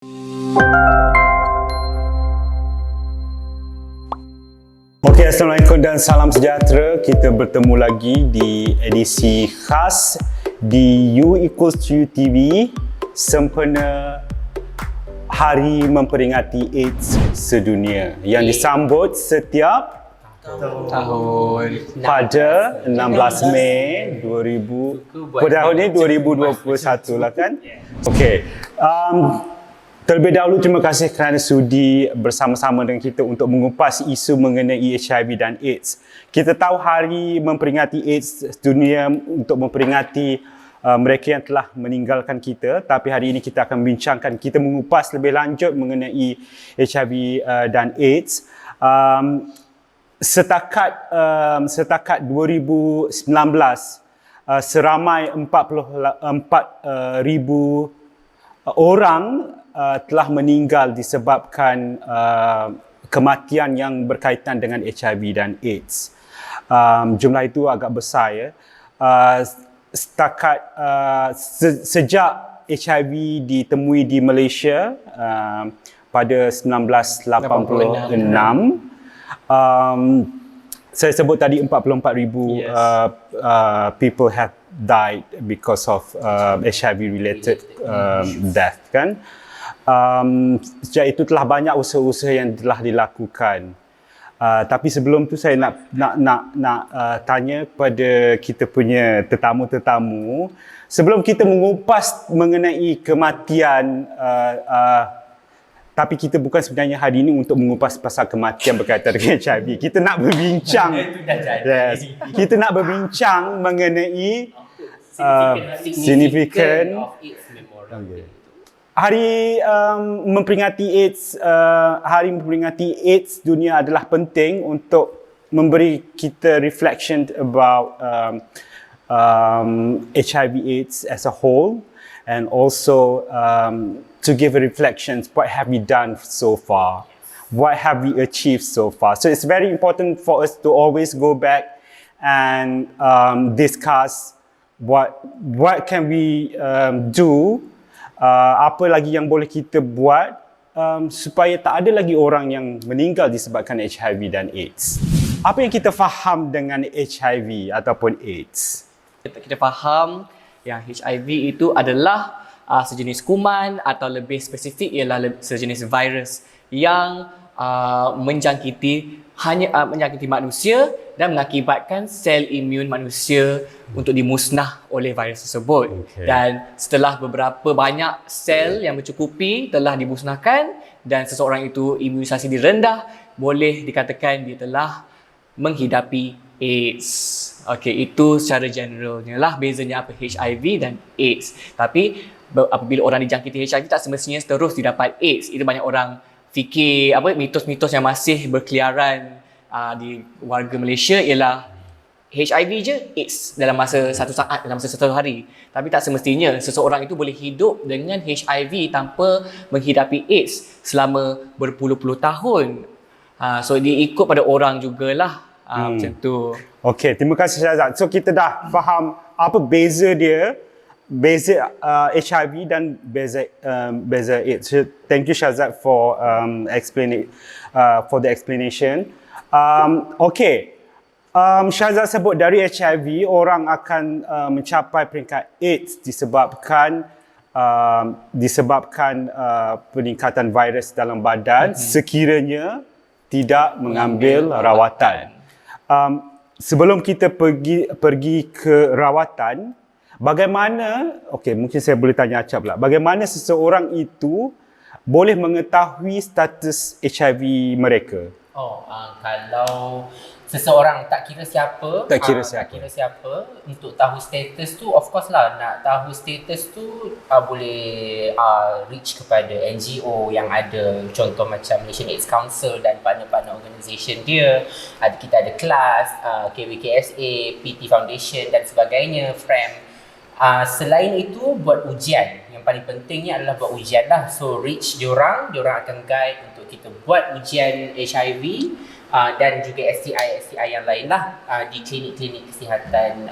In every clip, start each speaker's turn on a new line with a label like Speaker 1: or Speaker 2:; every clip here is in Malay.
Speaker 1: Okey, Assalamualaikum dan salam sejahtera. Kita bertemu lagi di edisi khas di U=U TV sempena Hari Memperingati AIDS Sedunia yang disambut setiap
Speaker 2: tahun
Speaker 1: pada 16 Mei 2000 pada tahun ini 2021 lah kan. Okey. Terlebih dahulu terima kasih kerana sudi bersama-sama dengan kita untuk mengupas isu mengenai HIV dan AIDS. Kita tahu Hari Memperingati AIDS Dunia untuk memperingati mereka yang telah meninggalkan kita, tapi hari ini kita akan bincangkan, kita mengupas lebih lanjut mengenai HIV dan AIDS. Setakat 2019 seramai 44,000 orang telah meninggal disebabkan kematian yang berkaitan dengan HIV dan AIDS. Jumlah itu agak besar ya. Sejak HIV ditemui di Malaysia pada 1986, saya sebut tadi 44,000 people have died because of HIV related death kan. Sejak itu telah banyak usaha-usaha yang telah dilakukan. Tapi sebelum tu saya nak tanya kepada kita punya tetamu-tetamu, sebelum kita mengupas mengenai kematian, tapi kita bukan sebenarnya hari ini untuk mengupas pasal kematian berkaitan dengan HIV. Kita nak berbincang. Kita nak berbincang mengenai signifikan Hari memperingati AIDS, Hari memperingati AIDS dunia adalah penting untuk memberi kita reflection about HIV/AIDS as a whole, and also to give a reflection, what have we done so far? What have we achieved so far? So it's very important for us to always go back and discuss what can we do, apa lagi yang boleh kita buat supaya tak ada lagi orang yang meninggal disebabkan HIV dan AIDS. Apa yang kita faham dengan HIV ataupun AIDS?
Speaker 2: Kita faham yang HIV itu adalah sejenis kuman, atau lebih spesifik ialah sejenis virus yang menjangkiti manusia dan mengakibatkan sel imun manusia untuk dimusnah oleh virus tersebut. Okay. Dan setelah beberapa banyak sel yang mencukupi telah dimusnahkan dan seseorang itu imunisasi direndah, boleh dikatakan dia telah menghidapi AIDS. Okey, itu secara generalnya lah bezanya apa HIV dan AIDS. Tapi apabila orang dijangkiti HIV tak semestinya terus didapat AIDS. Itu banyak orang fikir mitos-mitos yang masih berkeliaran di warga Malaysia ialah HIV je AIDS dalam masa satu saat, dalam masa satu hari. Tapi tak semestinya seseorang itu boleh hidup dengan HIV tanpa menghidapi AIDS selama berpuluh-puluh tahun. So dia ikut pada orang jugalah. Macam tu.
Speaker 1: Okey, terima kasih Syazad. So kita dah faham apa beza HIV dan beza AIDS. So, thank you Syazad for the explanation. Okey. Syazad sebut dari HIV orang akan mencapai peringkat AIDS disebabkan peningkatan virus dalam badan sekiranya tidak mengambil rawatan. Sebelum kita pergi ke rawatan, bagaimana, okey, mungkin saya boleh tanya Acap pula, bagaimana seseorang itu boleh mengetahui status HIV mereka?
Speaker 3: Kalau seseorang tak kira siapa, untuk tahu status tu, of course lah, nak tahu status tu boleh reach kepada NGO yang ada, contoh macam Malaysian AIDS Council dan partner-partner organisation dia. Kita ada kelas, KWKSA, PT Foundation dan sebagainya, FRAM. Selain itu, buat ujian. Yang paling pentingnya adalah buat ujian lah. So reach diorang akan guide untuk kita buat ujian HIV dan juga STI yang lain lah di klinik-klinik kesihatan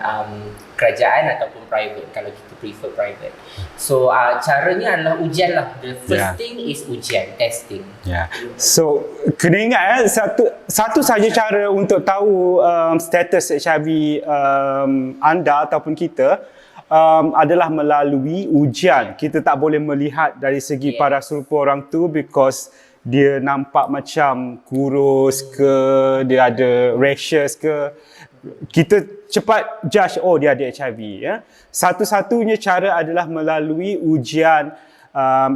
Speaker 3: kerajaan ataupun private kalau kita prefer private. So caranya adalah ujian lah. The first thing is ujian, testing.
Speaker 1: So kena ingat satu saja cara untuk tahu status HIV anda ataupun kita adalah melalui ujian. Kita tak boleh melihat dari segi parasulpa orang tu because dia nampak macam kurus ke, dia ada rashes ke. Kita cepat judge, oh dia ada HIV. Satu-satunya cara adalah melalui ujian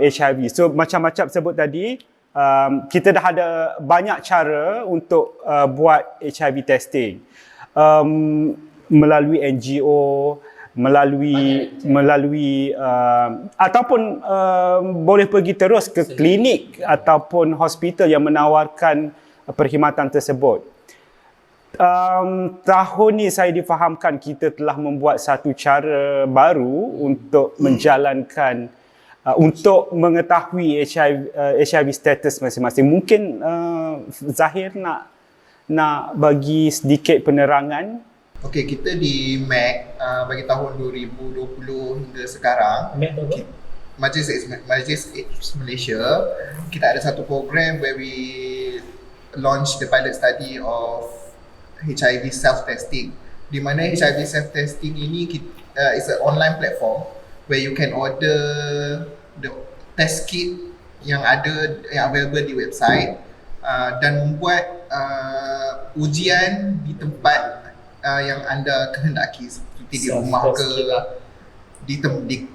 Speaker 1: HIV. So macam-macam sebut tadi, kita dah ada banyak cara untuk buat HIV testing. Melalui NGO, melalui ataupun boleh pergi terus ke klinik ataupun hospital yang menawarkan perkhidmatan tersebut. Tahun ni saya difahamkan kita telah membuat satu cara baru untuk menjalankan untuk mengetahui HIV status masing-masing. Mungkin Zahir nak bagi sedikit penerangan.
Speaker 4: Okey, kita di MAC bagi tahun 2020 hingga sekarang, Majlis AIDS Malaysia, kita ada satu program where we launch the pilot study of HIV self-testing. Di mana HIV self-testing ini is an online platform where you can order the test kit yang available di website dan membuat ujian di tempat yang anda kehendaki, seperti di rumah ke, di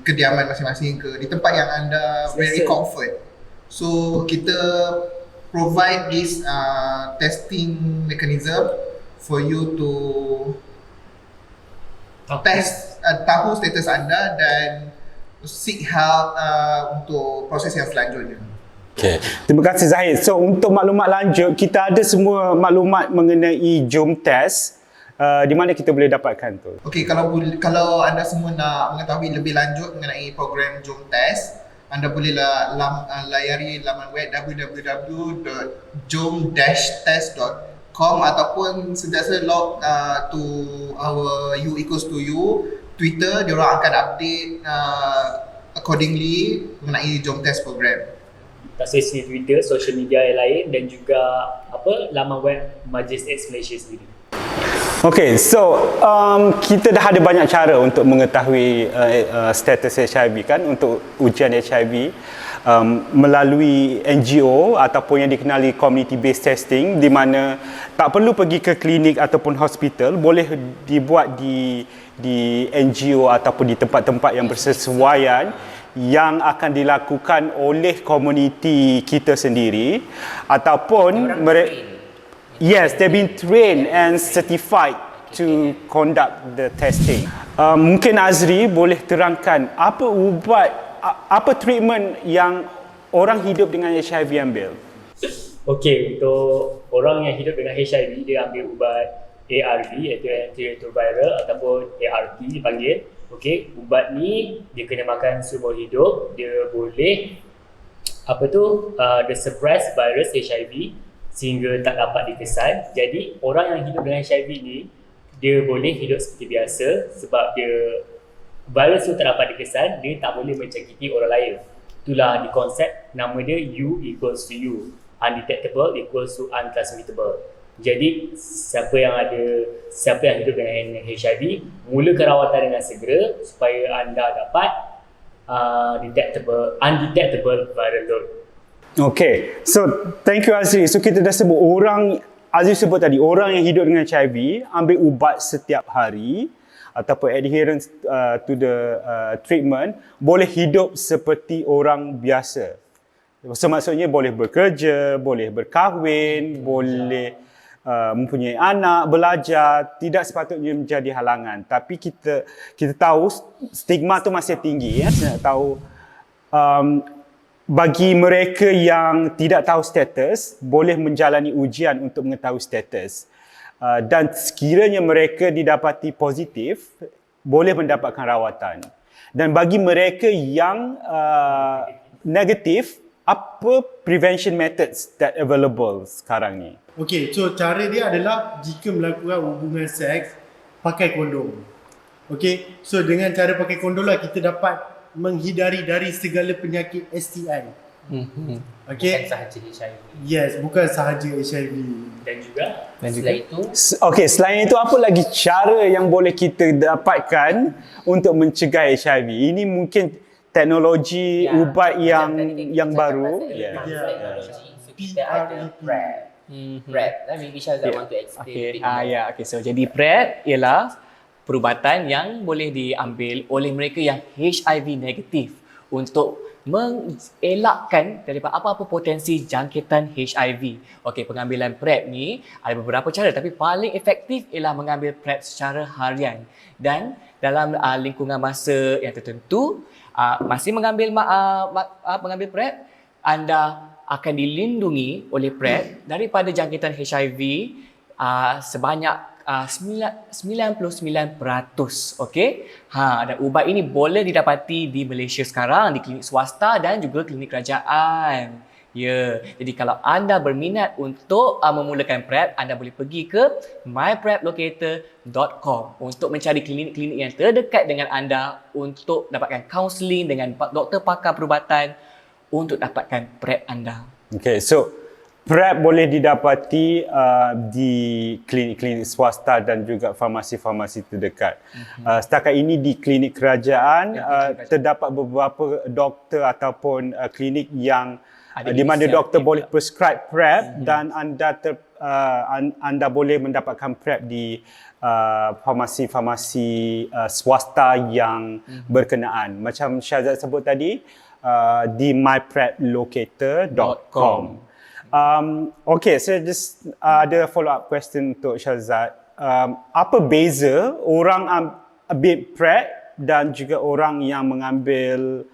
Speaker 4: kediaman masing-masing ke, di tempat yang anda very comfort. So kita provide this testing mechanism for you to test, tahu status anda dan seek help untuk proses yang selanjutnya.
Speaker 1: Okay. Terima kasih Zahid. So untuk maklumat lanjut, kita ada semua maklumat mengenai Jom Test. Di mana kita boleh dapatkan tu?
Speaker 4: Okey, kalau anda semua nak mengetahui lebih lanjut mengenai program Jom Test, anda boleh layari laman web www.jom-test.com ataupun sentiasa log to our U equals to U Twitter. Diorang akan update accordingly mengenai Jom Test program.
Speaker 5: Sesi Twitter, social media yang lain dan juga laman web Majlis AIDS Malaysia sendiri.
Speaker 1: Okay, so kita dah ada banyak cara untuk mengetahui status HIV kan, untuk ujian HIV melalui NGO ataupun yang dikenali community based testing, di mana tak perlu pergi ke klinik ataupun hospital, boleh dibuat di NGO ataupun di tempat-tempat yang bersesuaian yang akan dilakukan oleh komuniti kita sendiri ataupun yes, they've been trained and certified to conduct the testing. Mungkin Azri boleh terangkan apa treatment yang orang hidup dengan HIV ambil?
Speaker 5: Okey, untuk orang yang hidup dengan HIV, dia ambil ubat ARV iaitu antiretroviral ataupun ART dipanggil. Okey, ubat ni dia kena makan seumur hidup. Dia boleh dia suppress virus HIV sehingga tak dapat dikesan. Jadi orang yang hidup dengan HIV ni dia boleh hidup seperti biasa sebab virus tu tak dapat dikesan, dia tak boleh menjangkiti orang lain. Itulah di konsep nama dia U equals to U, undetectable equals to untransmittable. Jadi siapa yang hidup dengan HIV, mulakan rawatan dengan segera supaya anda dapat undetectable viral load.
Speaker 1: Okay, so thank you Azri. So kita dah sebut Azri sebut tadi, orang yang hidup dengan HIV ambil ubat setiap hari ataupun adherence to the treatment, boleh hidup seperti orang biasa. So maksudnya boleh bekerja, boleh berkahwin, boleh mempunyai anak, belajar, tidak sepatutnya menjadi halangan. Tapi kita tahu stigma tu masih tinggi ya. Saya nak tahu bagi mereka yang tidak tahu status, boleh menjalani ujian untuk mengetahui status. Dan sekiranya mereka didapati positif, boleh mendapatkan rawatan. Dan bagi mereka yang negatif, apa prevention methods that available sekarang ni?
Speaker 6: Okay, so cara dia adalah jika melakukan hubungan seks, pakai kondom. Okay, so dengan cara pakai kondom lah kita dapat menghindari dari segala penyakit STI. Okay.
Speaker 3: Bukan sahaja HIV.
Speaker 6: Yes, bukan sahaja HIV.
Speaker 5: Dan juga
Speaker 3: Setelah itu,
Speaker 1: Okay, selain itu apa lagi cara yang boleh kita dapatkan untuk mencegah HIV? Ini mungkin teknologi ubat yang baru.
Speaker 3: teknologi. So kita ada PrEP. PrEP. Maybe Syazad want to explain.
Speaker 2: Okay. So jadi PrEP ialah perubatan yang boleh diambil oleh mereka yang HIV negatif untuk mengelakkan daripada apa-apa potensi jangkitan HIV. Okey, pengambilan PrEP ni ada beberapa cara tapi paling efektif ialah mengambil PrEP secara harian dan dalam lingkungan masa yang tertentu masih mengambil PrEP, anda akan dilindungi oleh PrEP daripada jangkitan HIV sebanyak 99%. Okey. Dan ubat ini boleh didapati di Malaysia sekarang di klinik swasta dan juga klinik kerajaan. Ya. Jadi kalau anda berminat untuk memulakan PrEP, anda boleh pergi ke mypreplocator.com untuk mencari klinik-klinik yang terdekat dengan anda untuk dapatkan kaunseling dengan doktor pakar perubatan untuk dapatkan PrEP anda.
Speaker 1: Okay, so PrEP boleh didapati di klinik-klinik swasta dan juga farmasi-farmasi terdekat. Setakat ini di klinik kerajaan terdapat beberapa doktor ataupun klinik yang di mana doktor boleh prescribe PrEP dan anda boleh mendapatkan PrEP di farmasi-farmasi swasta yang berkenaan. Macam Syazad sebut tadi, di mypreplocator.com. Okay, so just ada follow up question untuk Syazad. Apa beza orang ambil PrEP dan juga orang yang mengambil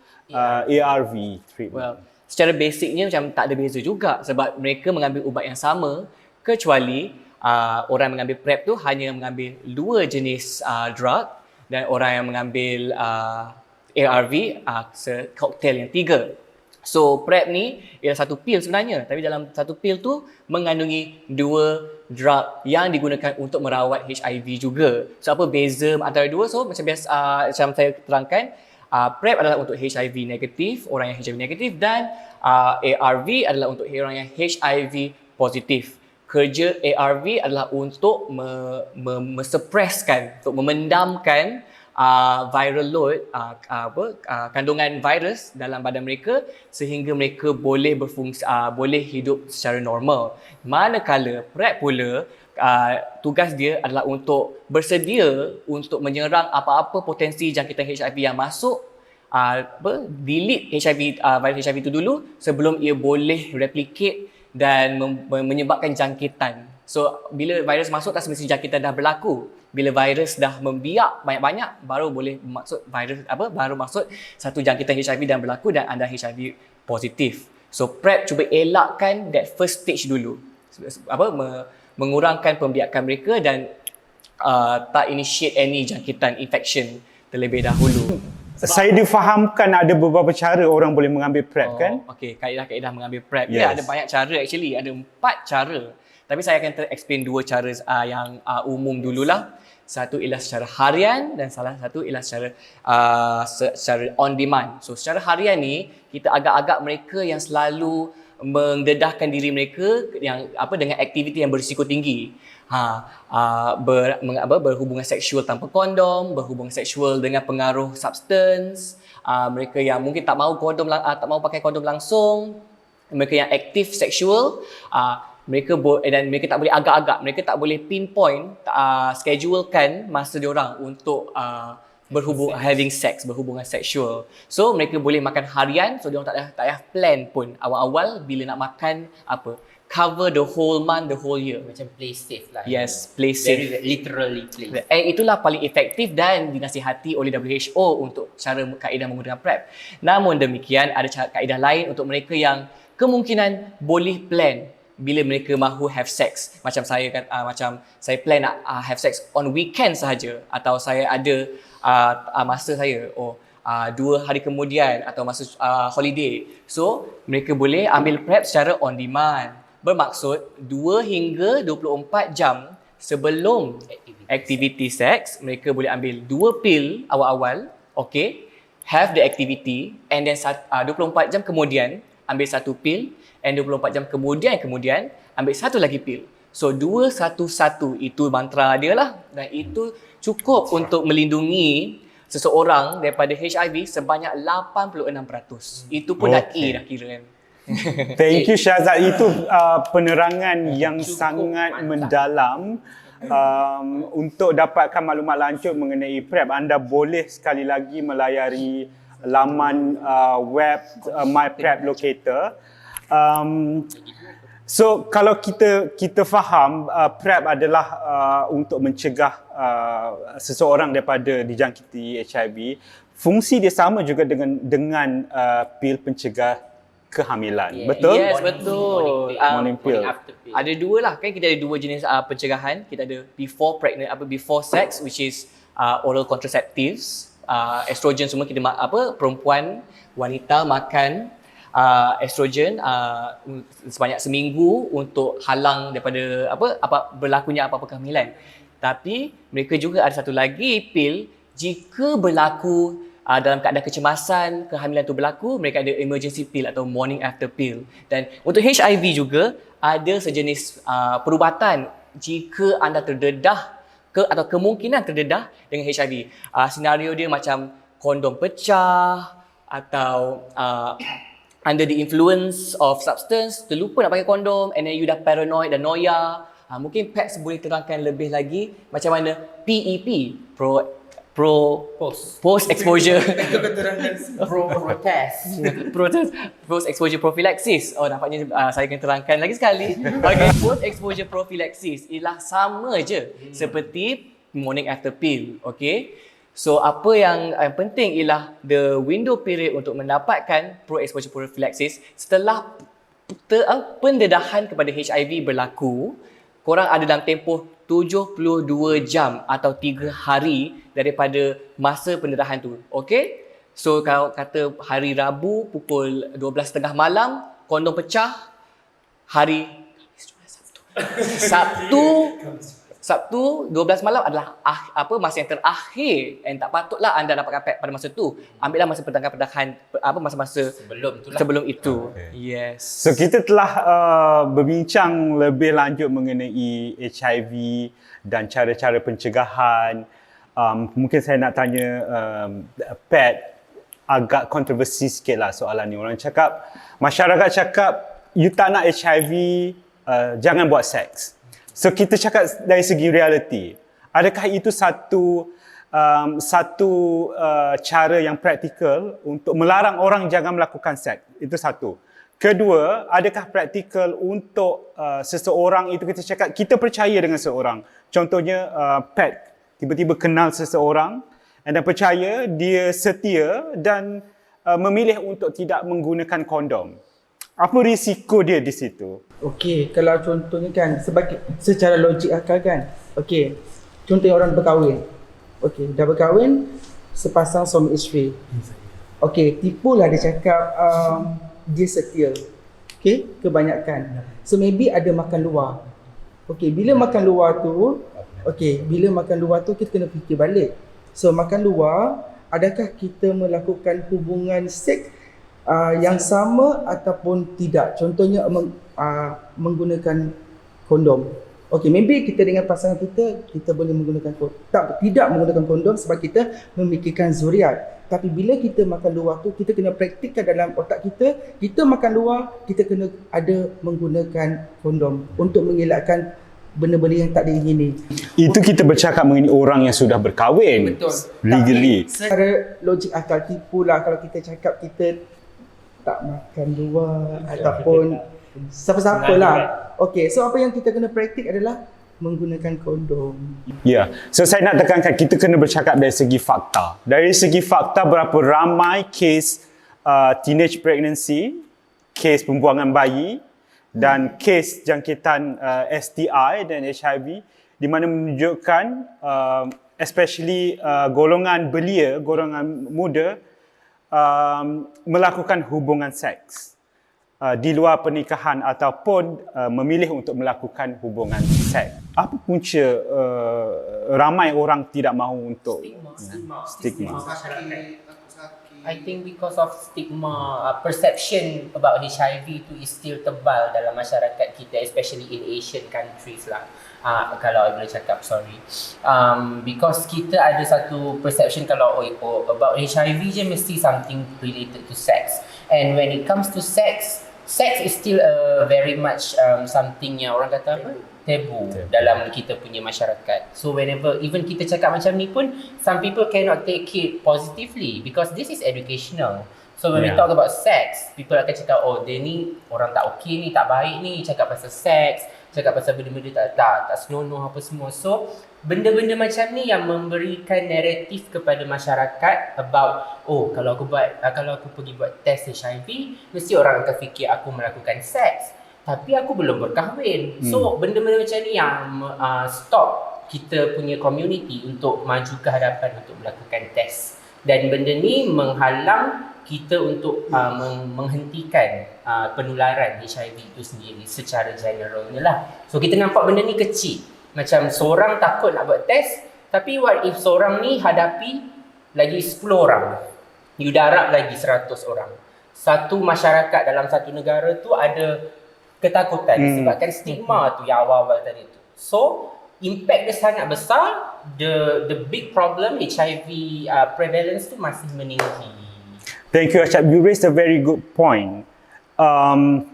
Speaker 1: ARV treatment?
Speaker 2: Well, secara basicnya macam tak ada beza juga sebab mereka mengambil ubat yang sama kecuali orang yang mengambil PrEP tu hanya mengambil 2 jenis drug dan orang yang mengambil ARV koktail yang 3. So PrEP ni ialah satu pil sebenarnya tapi dalam satu pil tu mengandungi 2 drug yang digunakan untuk merawat HIV juga. So apa beza antara dua? So macam biasa macam saya terangkan, PrEP adalah untuk HIV negatif, orang yang HIV negatif dan ARV adalah untuk orang yang HIV positif. Kerja ARV adalah untuk suppresskan, untuk memendamkan viral load, kandungan virus dalam badan mereka sehingga mereka boleh berfungsi, boleh hidup secara normal. Manakala PrEP pula tugas dia adalah untuk bersedia untuk menyerang apa-apa potensi jangkitan HIV yang masuk, delete virus HIV itu dulu sebelum ia boleh replicate dan menyebabkan jangkitan. So bila virus masuk tak semestinya jangkitan dah berlaku. Bila virus dah membiak banyak-banyak baru boleh baru masuk satu jangkitan HIV dan berlaku dan anda HIV positif. So PrEP cuba elakkan that first stage dulu. Mengurangkan pembiakan mereka dan tak initiate any jangkitan infection terlebih dahulu.
Speaker 1: Saya difahamkan ada beberapa cara orang boleh mengambil PrEP kan?
Speaker 2: Okey, kaedah-kaedah mengambil PrEP.
Speaker 1: Yes.
Speaker 2: Ya, ada banyak cara actually, ada 4 cara. Tapi saya akan explain 2 cara yang umum dululah. Satu ialah secara harian dan salah satu ialah secara on demand. So secara harian ni kita agak-agak mereka yang selalu mendedahkan diri mereka yang dengan aktiviti yang berisiko tinggi. Berhubungan seksual tanpa kondom, berhubungan seksual dengan pengaruh substance, mereka yang mungkin tak mahu pakai kondom langsung, mereka yang aktif seksual, mereka tak boleh agak-agak, mereka tak boleh pinpoint, schedulekan masa diorang untuk berhubungan seksual. So mereka boleh makan harian, so diorang tak payah plan pun awal-awal bila nak makan cover the whole month, the whole year.
Speaker 3: Macam play safe lah.
Speaker 2: Yes, play safe.
Speaker 3: Very literally play safe.
Speaker 2: Itulah paling efektif dan dinasihati oleh WHO untuk cara kaedah menggunakan PrEP. Namun demikian, ada kaedah lain untuk mereka yang kemungkinan boleh plan bila mereka mahu have sex. Macam saya plan nak have sex on weekend sahaja atau saya ada masa saya 2 hari kemudian atau masa holiday. So, mereka boleh ambil PrEP secara on demand. Bermaksud 2 hingga 24 jam sebelum aktiviti seks, mereka boleh ambil 2 pil awal-awal, okay, have the activity, and then 24 jam kemudian ambil 1 pil, and 24 jam kemudian ambil 1 lagi pil. So 211 itu mantra dia lah, dan itu cukup untuk melindungi seseorang daripada HIV sebanyak 86%. Itu pun dah A dah kira kan.
Speaker 1: Thank you Syazad. Itu penerangan yang sangat mendalam. Untuk dapatkan maklumat lanjut mengenai PrEP, anda boleh sekali lagi melayari laman web My PrEP Locator. So kalau kita faham PrEP adalah untuk mencegah seseorang daripada dijangkiti HIV, fungsi dia sama juga dengan pil pencegah kehamilan. Betul?
Speaker 2: Yes, betul.
Speaker 1: Morning pill.
Speaker 3: After pill.
Speaker 2: Ada 2 lah, kan kita ada 2 jenis pencegahan. Kita ada before sex, which is oral contraceptives, estrogen semua kita perempuan, wanita makan estrogen sebanyak seminggu untuk halang daripada berlakunya apa-apa kehamilan. Tapi mereka juga ada satu lagi pil jika berlaku dalam keadaan kecemasan kehamilan itu berlaku, mereka ada emergency pill atau morning after pill. Dan untuk HIV juga ada sejenis perubatan jika anda terdedah atau kemungkinan terdedah dengan HIV. Senario dia macam kondom pecah atau under the influence of substance, terlupa nak pakai kondom, and then you dah paranoid dan noya. Mungkin Pax boleh terangkan lebih lagi macam mana PEP, post exposure post exposure prophylaxis. Oh, nampaknya saya akan terangkan lagi sekali. Okay, post exposure prophylaxis ialah sama je seperti morning after pill. Okay, so apa yang penting ialah the window period untuk mendapatkan pro exposure prophylaxis setelah pendedahan kepada HIV berlaku. Korang ada dalam tempoh 72 jam atau 3 hari daripada masa pendedahan tu. Okay? So kalau kata hari Rabu pukul 12.30 malam, kondom pecah. Hari Sabtu 12 malam adalah masa yang terakhir, and tak patutlah anda dapatkan PrEP pada masa tu. Ambillah masa pendedahan masa-masa sebelum itu. Okay. Yes.
Speaker 1: So kita telah berbincang lebih lanjut mengenai HIV dan cara-cara pencegahan. Mungkin saya nak tanya Pat, agak kontroversi sikit lah soalan ni. Masyarakat cakap you tak nak HIV, jangan buat seks. So kita cakap dari segi reality, adakah itu satu cara yang praktikal untuk melarang orang jangan melakukan seks? Itu satu. Kedua, adakah praktikal untuk seseorang itu kita cakap kita percaya dengan seseorang. Contohnya Pat tiba-tiba kenal seseorang dan percaya dia setia dan memilih untuk tidak menggunakan kondom. Apa risiko dia di situ?
Speaker 7: Okey, kalau contohnya kan secara logik akal kan. Okey, contohnya orang berkahwin. Okey, dah berkahwin, sepasang suami isteri. Okey, tipulah dia cakap dia setia. Okey, kebanyakan. So maybe ada makan luar. Okey, bila makan luar tu kita kena fikir balik. So makan luar, adakah kita melakukan hubungan seks yang sama ataupun tidak? Contohnya menggunakan kondom. Okey, maybe kita dengan pasangan kita boleh menggunakan kondom. Tidak menggunakan kondom sebab kita memikirkan zuriat. Tapi bila kita makan luar tu, kita kena praktikkan dalam otak kita makan luar, kita kena ada menggunakan kondom untuk mengelakkan benda-benda yang tak diingini.
Speaker 1: Itu kita bercakap mengenai orang yang sudah berkahwin.
Speaker 7: Betul.
Speaker 1: Legally.
Speaker 7: Tapi secara logik akal tipulah kalau kita cakap kita tak makan luar ataupun siapa-siapa lah. Okey, so apa yang kita kena praktik adalah menggunakan kondom.
Speaker 1: Ya, so saya nak tekankan kita kena bercakap dari segi fakta. Dari segi fakta berapa ramai kes teenage pregnancy, kes pembuangan bayi dan kes jangkitan STI dan HIV di mana menunjukkan especially golongan belia, golongan muda melakukan hubungan seks di luar pernikahan ataupun memilih untuk melakukan hubungan seks. Apa punca ramai orang tidak mahu untuk stigma.
Speaker 3: I think because of stigma, perception about HIV itu is still tebal dalam masyarakat kita, especially in Asian countries lah. Kalau I boleh cakap, sorry. Because kita ada satu perception kalau about HIV je mesti something related to sex. And when it comes to sex is still very much something yang orang kata apa? Tabu dalam kita punya masyarakat. So whenever even kita cakap macam ni pun, some people cannot take it positively because this is educational. So when we talk about sex, people akan cakap, oh dia ni orang tak okey ni, tak baik ni, cakap pasal seks, cakap pasal benda-benda tak senonoh apa semua. So benda-benda macam ni yang memberikan naratif kepada masyarakat about, oh kalau aku pergi buat test HIV, mesti orang akan fikir aku melakukan seks. Tapi aku belum berkahwin. So benda-benda macam ni yang stop kita punya community untuk maju ke hadapan untuk melakukan test. Dan benda ni menghalang kita untuk menghentikan penularan HIV itu sendiri secara generalnya lah. So kita nampak benda ni kecil. Macam seorang takut nak buat test, tapi what if seorang ni hadapi lagi 10 orang? You darab lagi 100 orang. Satu masyarakat dalam satu negara tu ada ketakutan disebabkan stigma tu yang awal-awal tadi tu. So, impact dia sangat besar. The big problem HIV prevalence tu masih meninggi.
Speaker 1: Thank you Achab. You raised a very good point.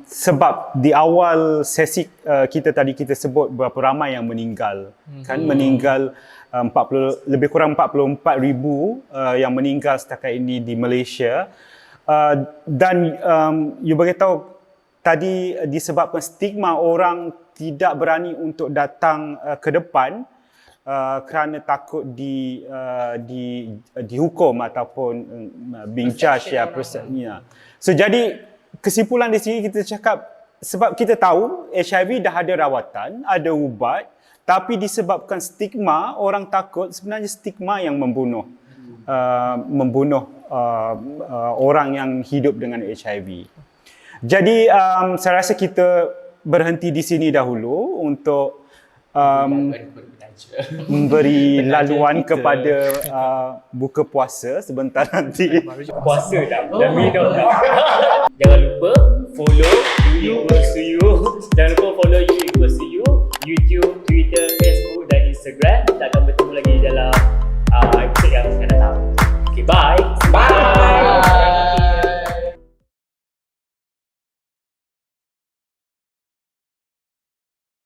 Speaker 1: Sebab di awal sesi kita tadi kita sebut berapa ramai yang meninggal. Kan meninggal 40, lebih kurang 44,000 yang meninggal setakat ini di Malaysia. Dan you beritahu tadi disebabkan stigma orang tidak berani untuk datang ke depan kerana takut dihukum ataupun being charged ya persepsinya. So jadi kesimpulan di sini kita cakap sebab kita tahu HIV dah ada rawatan, ada ubat, tapi disebabkan stigma orang takut, sebenarnya stigma yang membunuh orang yang hidup dengan HIV. Jadi saya rasa kita berhenti di sini dahulu untuk memberi laluan kepada buka puasa sebentar nanti.
Speaker 5: Puasa dah minum dah. Jangan lupa follow You Equals to You. Jangan lupa follow You Equals to You, YouTube, Twitter, Facebook dan Instagram. Kita akan bertemu lagi dalam episode yang akan datang. Okay, bye.